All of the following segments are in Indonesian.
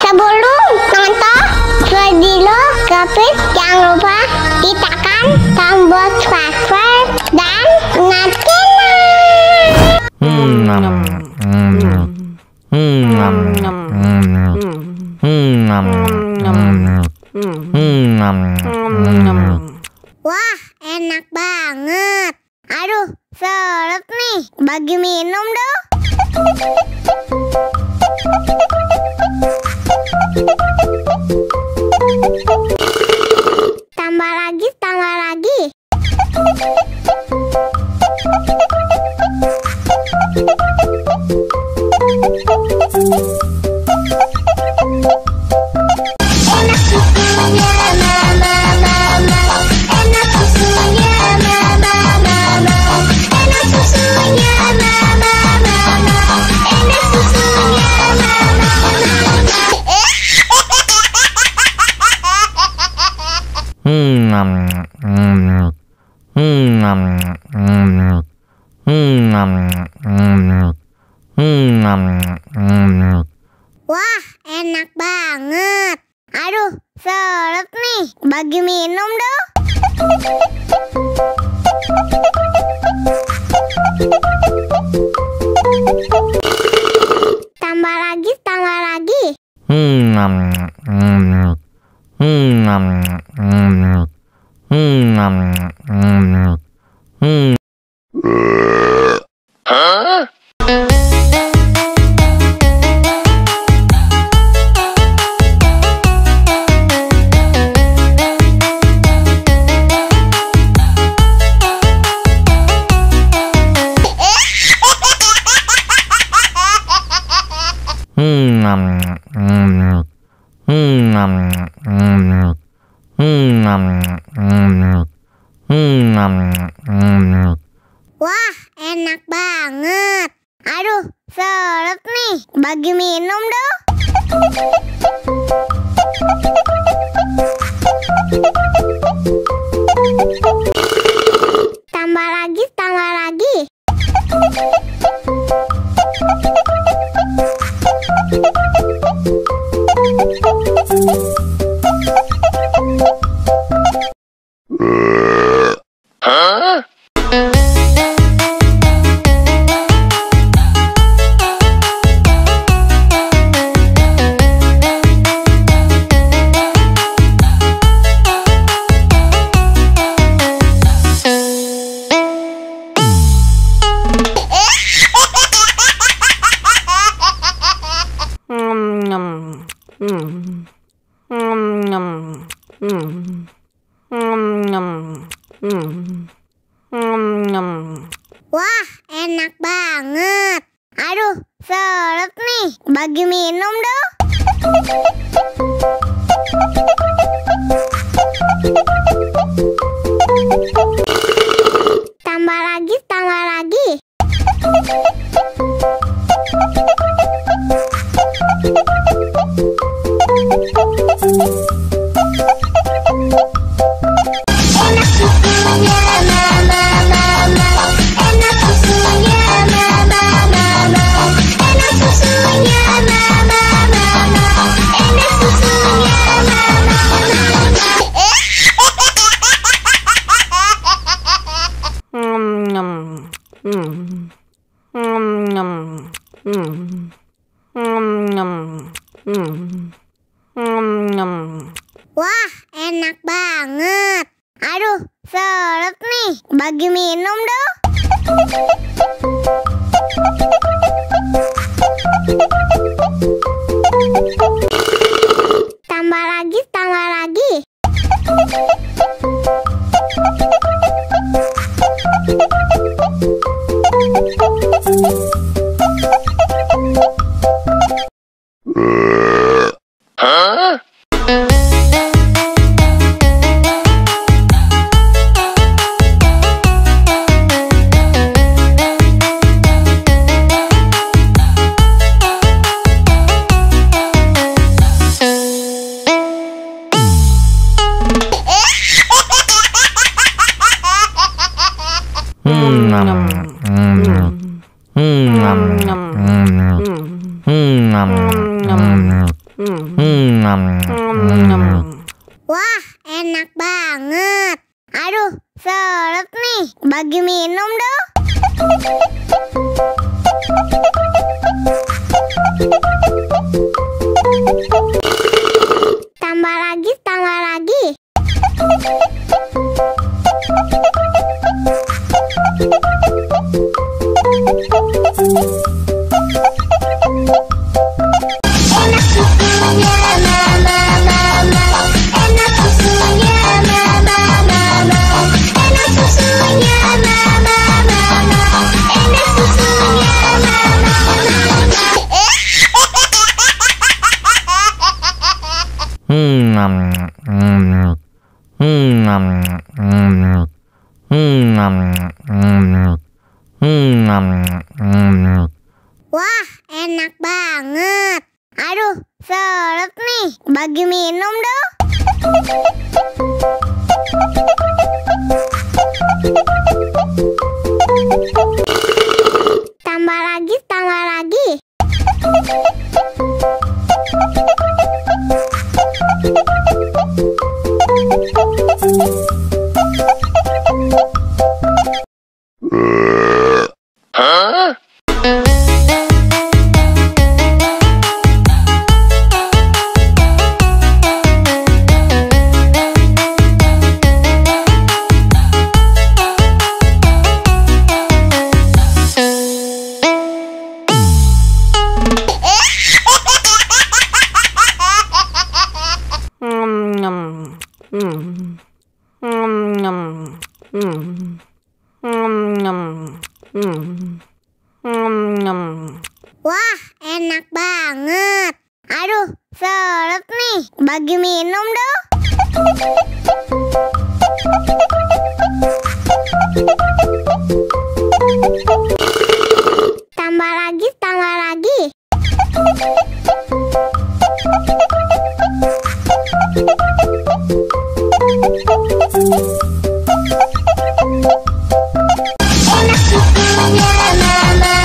Sebelum nonton video Gapit, jangan lupa tekan tombol subscribe dan nyalakan. Wah, enak banget. Aduh, seret nih. Bagi minum dong. Tambah lagi, tambah lagi. Enak susunya mama, enak susunya mama, enak susunya mama, enak susunya Wah, enak banget. Aduh, seret nih. Bagi minum dong. Tambah lagi, tambah lagi. Wah, enak banget. Aduh, seret nih. Bagi minum dong. Tambah lagi, tambah lagi. Wah, enak banget. Aduh, seret nih. Bagi minum dong. Tambah lagi, tambah lagi. Enak susunya mama, enak susunya mama, enak susunya mama, enak susunya Wah, enak banget. Aduh, seret nih. Bagi minum dong. Tambah lagi, tambah lagi. Wah, enak banget. Aduh, seret nih. Bagi minum dong. Tambah lagi, tambah lagi. Enak susunya mama, enak susunya mama, enak susunya mama, enak susunya Wah, enak banget. Aduh, seret nih. Bagi minum dong. Tambah lagi, tambah lagi. Wah, enak banget. Aduh, seret nih. Bagi minum dong. Tambah lagi, tambah lagi. Enak susunya mama,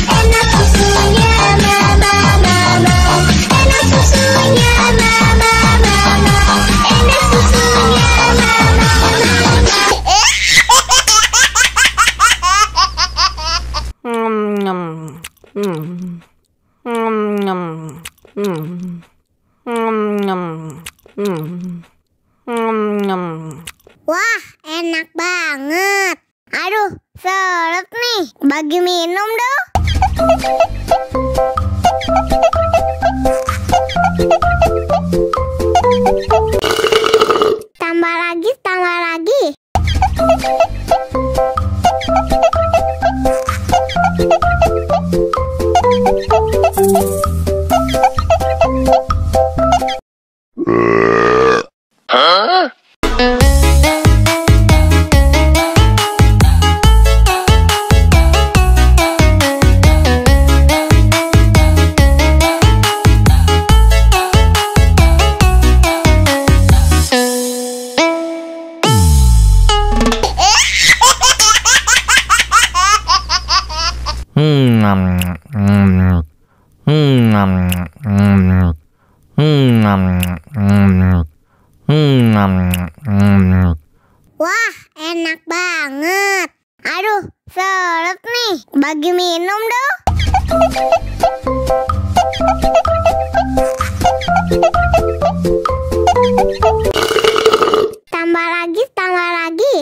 enak susunya mama, enak susunya mama, enak susunya Wah, enak banget. Aduh, seret nih. Bagi minum dong. Tambah lagi, tambah lagi. Wah, enak banget. Aduh, seret nih. Bagi minum dong. Tambah lagi, tambah lagi.